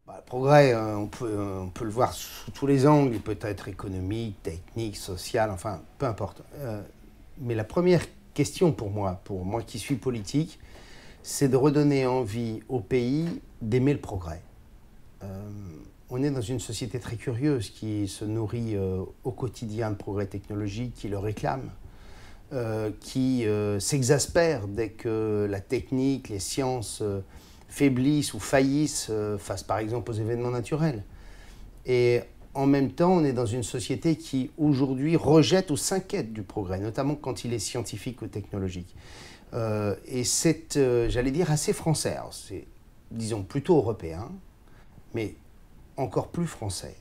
Le progrès, on peut le voir sous tous les angles. Il peut être économique, technique, social, enfin, peu importe. Mais la première question pour moi qui suis politique, c'est de redonner envie au pays d'aimer le progrès. On est dans une société très curieuse qui se nourrit au quotidien de progrès technologiques, qui le réclame, qui s'exaspère dès que la technique, les sciences faiblissent ou faillissent face par exemple aux événements naturels. Et en même temps, on est dans une société qui aujourd'hui rejette ou s'inquiète du progrès, notamment quand il est scientifique ou technologique. Et c'est, j'allais dire, assez français. C'est, disons, plutôt européen, mais encore plus français.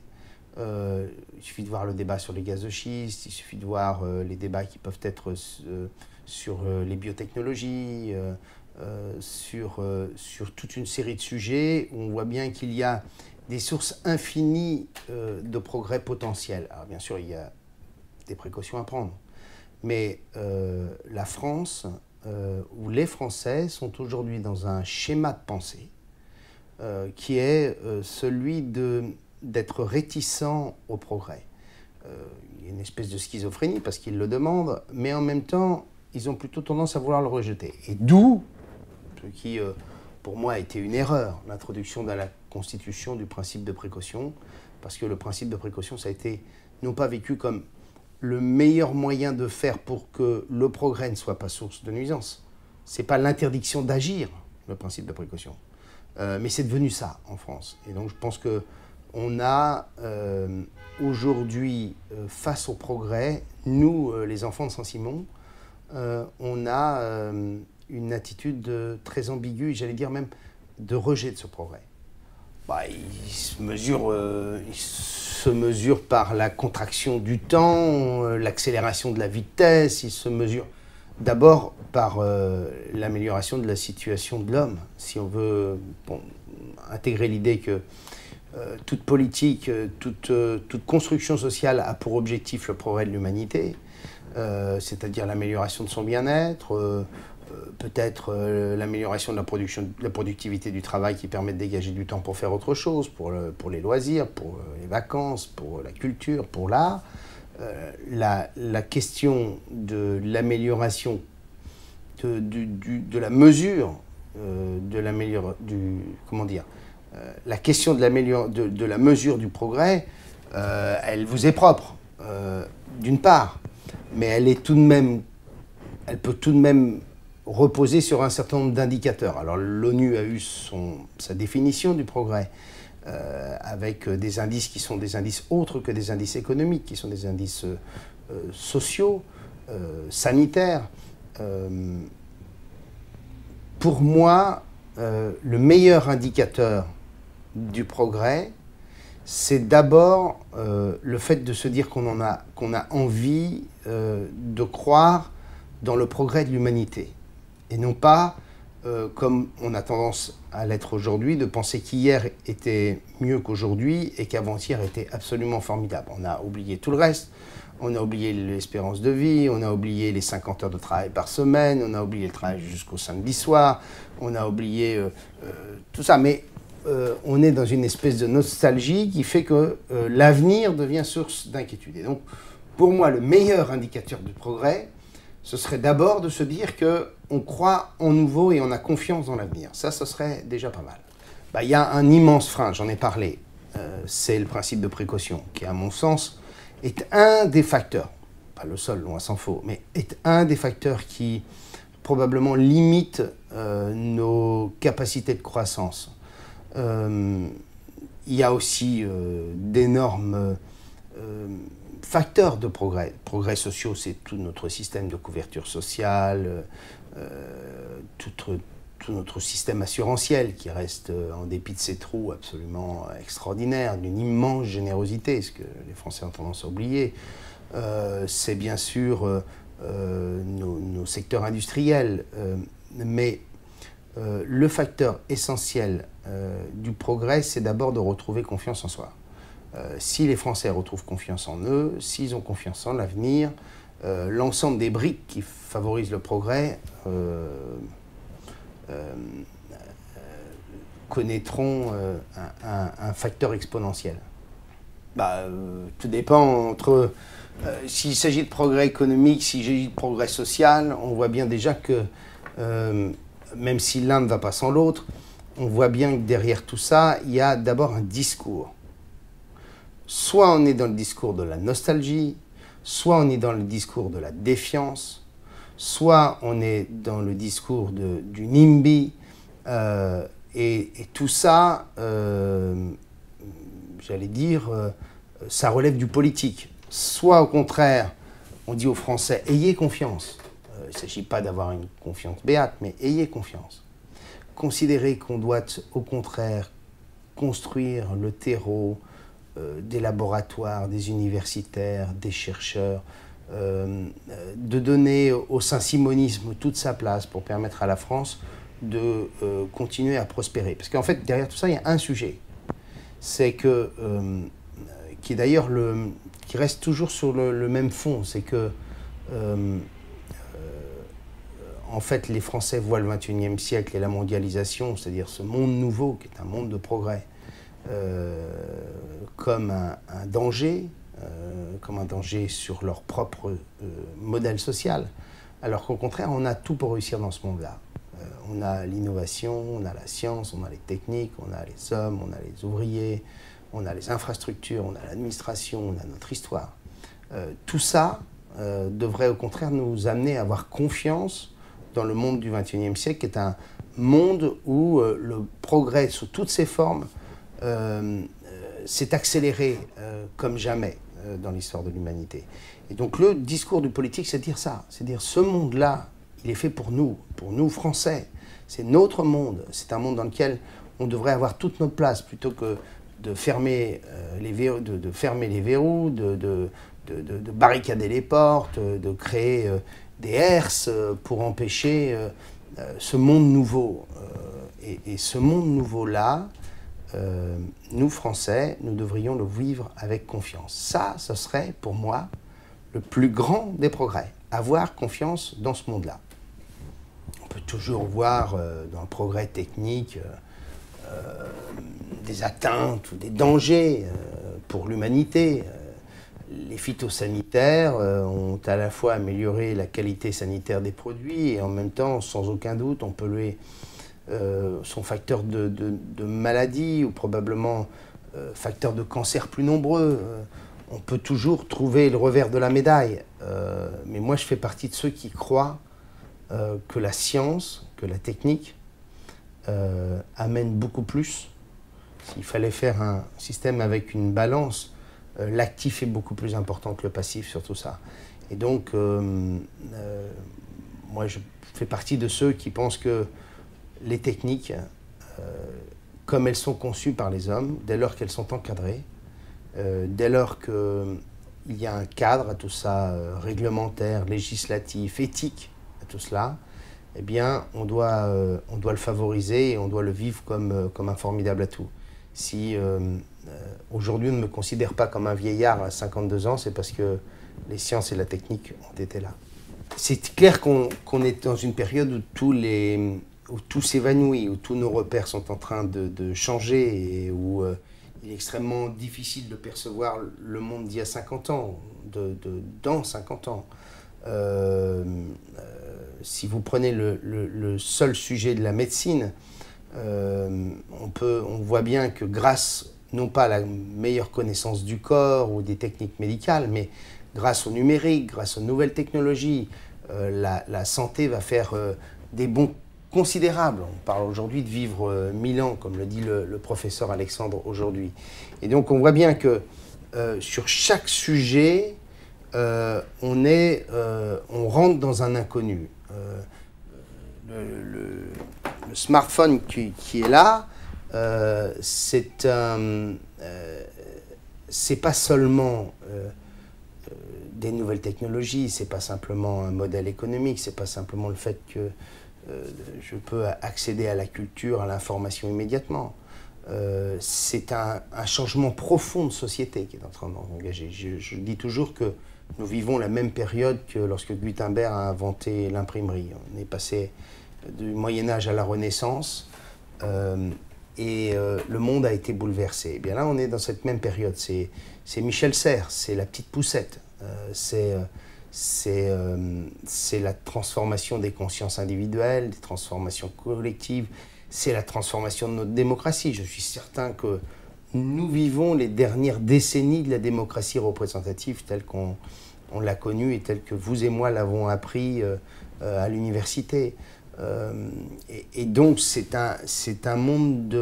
Il suffit de voir le débat sur les gaz de schiste, il suffit de voir les débats qui peuvent être sur les biotechnologies, sur toute une série de sujets où on voit bien qu'il y a des sources infinies de progrès potentiels. Alors bien sûr, il y a des précautions à prendre, mais la France ou les Français sont aujourd'hui dans un schéma de pensée qui est celui d'être réticents au progrès. Il y a une espèce de schizophrénie parce qu'ils le demandent, mais en même temps, ils ont plutôt tendance à vouloir le rejeter. Et d'où ce qui, pour moi, a été une erreur, l'introduction dans la Constitution du principe de précaution, parce que le principe de précaution, ça a été non pas vécu comme le meilleur moyen de faire pour que le progrès ne soit pas source de nuisance. Ce n'est pas l'interdiction d'agir, le principe de précaution. Mais c'est devenu ça en France. Et donc je pense qu'on a aujourd'hui, face au progrès, nous, les enfants de Saint-Simon, on a une attitude très ambiguë, j'allais dire même de rejet de ce progrès. Il se mesure par la contraction du temps, l'accélération de la vitesse, il se mesure d'abord par l'amélioration de la situation de l'homme. Si on veut intégrer l'idée que toute politique, toute construction sociale a pour objectif le progrès de l'humanité, c'est-à-dire l'amélioration de son bien-être, peut-être l'amélioration de la productivité du travail qui permet de dégager du temps pour faire autre chose, pour les loisirs, pour les vacances, pour la culture, pour l'art. La question de l'amélioration, de la mesure, la question de la mesure du progrès, elle vous est propre, d'une part, mais elle peut tout de même reposer sur un certain nombre d'indicateurs. Alors l'ONU a eu sa définition du progrès, avec des indices qui sont des indices autres que des indices économiques, qui sont des indices sociaux, sanitaires. Pour moi, le meilleur indicateur du progrès, c'est d'abord le fait de se dire qu'on a envie de croire dans le progrès de l'humanité. Et non pas, comme on a tendance à l'être aujourd'hui, de penser qu'hier était mieux qu'aujourd'hui et qu'avant-hier était absolument formidable. On a oublié tout le reste, on a oublié l'espérance de vie, on a oublié les 50 heures de travail par semaine, on a oublié le travail jusqu'au samedi soir, on a oublié tout ça. Mais on est dans une espèce de nostalgie qui fait que l'avenir devient source d'inquiétude. Et donc, pour moi, le meilleur indicateur du progrès, ce serait d'abord de se dire qu'on croit en nouveau et on a confiance dans l'avenir. Ça, ce serait déjà pas mal. Il y a un immense frein, j'en ai parlé, c'est le principe de précaution, qui, à mon sens, est un des facteurs, pas le seul, loin s'en faut, mais est un des facteurs qui probablement limite nos capacités de croissance. Il y a aussi d'énormes facteurs de progrès. Progrès sociaux, c'est tout notre système de couverture sociale, tout notre système assurantiel qui reste, en dépit de ses trous, absolument extraordinaire, d'une immense générosité, ce que les Français ont tendance à oublier. C'est bien sûr nos secteurs industriels, mais le facteur essentiel du progrès, c'est d'abord de retrouver confiance en soi. Si les Français retrouvent confiance en eux, s'ils ont confiance en l'avenir, l'ensemble des briques qui favorisent le progrès connaîtront un facteur exponentiel. Tout dépend entre... s'il s'agit de progrès économique, s'il s'agit de progrès social, on voit bien déjà que, même si l'un ne va pas sans l'autre, on voit bien que derrière tout ça, il y a d'abord un discours. Soit on est dans le discours de la nostalgie, soit on est dans le discours de la défiance, soit on est dans le discours du NIMBY, et tout ça, j'allais dire, ça relève du politique. Soit au contraire, on dit aux Français, ayez confiance. Il ne s'agit pas d'avoir une confiance béate, mais ayez confiance. Considérez qu'on doit au contraire construire le terreau des laboratoires, des universitaires, des chercheurs, de donner au saint-simonisme toute sa place pour permettre à la France de continuer à prospérer. Parce qu'en fait, derrière tout ça, il y a un sujet. C'est que, qui est d'ailleurs qui reste toujours sur le même fond, c'est que en fait, les Français voient le XXIe siècle et la mondialisation, c'est-à-dire ce monde nouveau, qui est un monde de progrès, comme un danger sur leur propre modèle social, alors qu'au contraire, on a tout pour réussir dans ce monde-là. On a l'innovation, on a la science, on a les techniques, on a les hommes, on a les ouvriers, on a les infrastructures, on a l'administration, on a notre histoire. Tout ça devrait au contraire nous amener à avoir confiance dans le monde du XXIe siècle, qui est un monde où le progrès sous toutes ses formes s'est accéléré comme jamais dans l'histoire de l'humanité. Et donc le discours du politique, c'est dire ça, c'est dire ce monde-là, il est fait pour nous Français. C'est notre monde, c'est un monde dans lequel on devrait avoir toute notre place, plutôt que de fermer les verrous, de barricader les portes, de créer des herses pour empêcher ce monde nouveau. Et ce monde nouveau-là, nous, Français, nous devrions le vivre avec confiance. Ça, ce serait, pour moi, le plus grand des progrès. Avoir confiance dans ce monde-là. On peut toujours voir dans le progrès technique des atteintes ou des dangers pour l'humanité. Les phytosanitaires ont à la fois amélioré la qualité sanitaire des produits et en même temps, sans aucun doute, on peut sont facteurs de maladies ou probablement facteurs de cancer plus nombreux. On peut toujours trouver le revers de la médaille. Mais moi, je fais partie de ceux qui croient que la science, que la technique amène beaucoup plus. S'il fallait faire un système avec une balance, l'actif est beaucoup plus important que le passif sur tout ça. Et donc, moi, je fais partie de ceux qui pensent que les techniques, comme elles sont conçues par les hommes, dès lors qu'elles sont encadrées, dès lors qu'il y a un cadre à tout ça, réglementaire, législatif, éthique, à tout cela, eh bien, on doit le favoriser et on doit le vivre comme un formidable atout. Si aujourd'hui on ne me considère pas comme un vieillard à 52 ans, c'est parce que les sciences et la technique ont été là. C'est clair qu'on est dans une période où tout s'évanouit, où tous nos repères sont en train de changer et où il est extrêmement difficile de percevoir le monde d'il y a 50 ans, dans 50 ans. Si vous prenez le seul sujet de la médecine, on voit bien que grâce, non pas à la meilleure connaissance du corps ou des techniques médicales, mais grâce au numérique, grâce aux nouvelles technologies, la santé va faire des bons considérables. On parle aujourd'hui de vivre 1000 ans, comme le dit le professeur Alexandre aujourd'hui. Et donc on voit bien que sur chaque sujet, on rentre dans un inconnu. Le smartphone qui est là, c'est pas seulement des nouvelles technologies, c'est pas simplement un modèle économique, c'est pas simplement le fait que je peux accéder à la culture, à l'information immédiatement. C'est un changement profond de société qui est en train d'engager. Je dis toujours que nous vivons la même période que lorsque Gutenberg a inventé l'imprimerie. On est passé du Moyen-Âge à la Renaissance. le monde a été bouleversé. Et bien là, on est dans cette même période. C'est Michel Serres, c'est la petite poussette. C'est la transformation des consciences individuelles, des transformations collectives. C'est la transformation de notre démocratie. Je suis certain que nous vivons les dernières décennies de la démocratie représentative telle qu'on l'a connue et telle que vous et moi l'avons appris à l'université. Et donc c'est un monde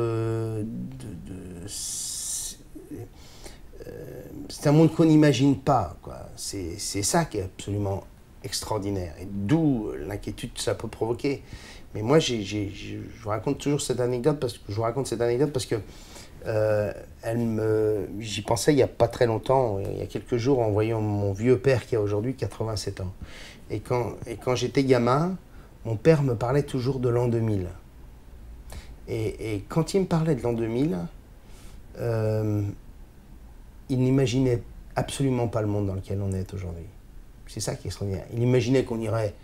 c'est un monde qu'on n'imagine pas, quoi. C'est ça qui est absolument extraordinaire, et d'où l'inquiétude que ça peut provoquer. Mais moi, je vous raconte toujours cette anecdote parce que j'y pensais il n'y a pas très longtemps, il y a quelques jours, en voyant mon vieux père qui a aujourd'hui 87 ans. Et quand j'étais gamin, mon père me parlait toujours de l'an 2000. Et quand il me parlait de l'an 2000, il n'imaginait absolument pas le monde dans lequel on est aujourd'hui. C'est ça qui est extraordinaire. Il imaginait qu'on irait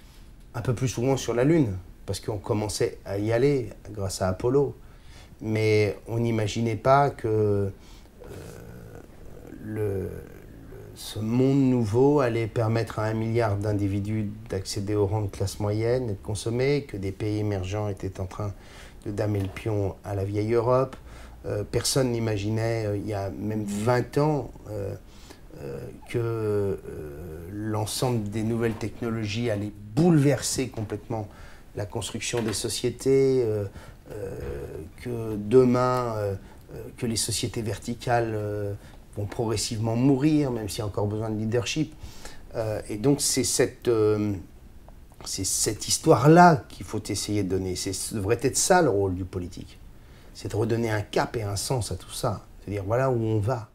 un peu plus souvent sur la Lune, parce qu'on commençait à y aller grâce à Apollo. Mais on n'imaginait pas que ce monde nouveau allait permettre à 1 milliard d'individus d'accéder au rang de classe moyenne et de consommer, que des pays émergents étaient en train de damer le pion à la vieille Europe. Personne n'imaginait, il y a même 20 ans, que l'ensemble des nouvelles technologies allaient bouleverser complètement la construction des sociétés, que demain, que les sociétés verticales vont progressivement mourir, même s'il y a encore besoin de leadership. Et donc c'est cette histoire-là qu'il faut essayer de donner. Ça devrait être ça le rôle du politique. C'est de redonner un cap et un sens à tout ça. C'est-à-dire voilà où on va.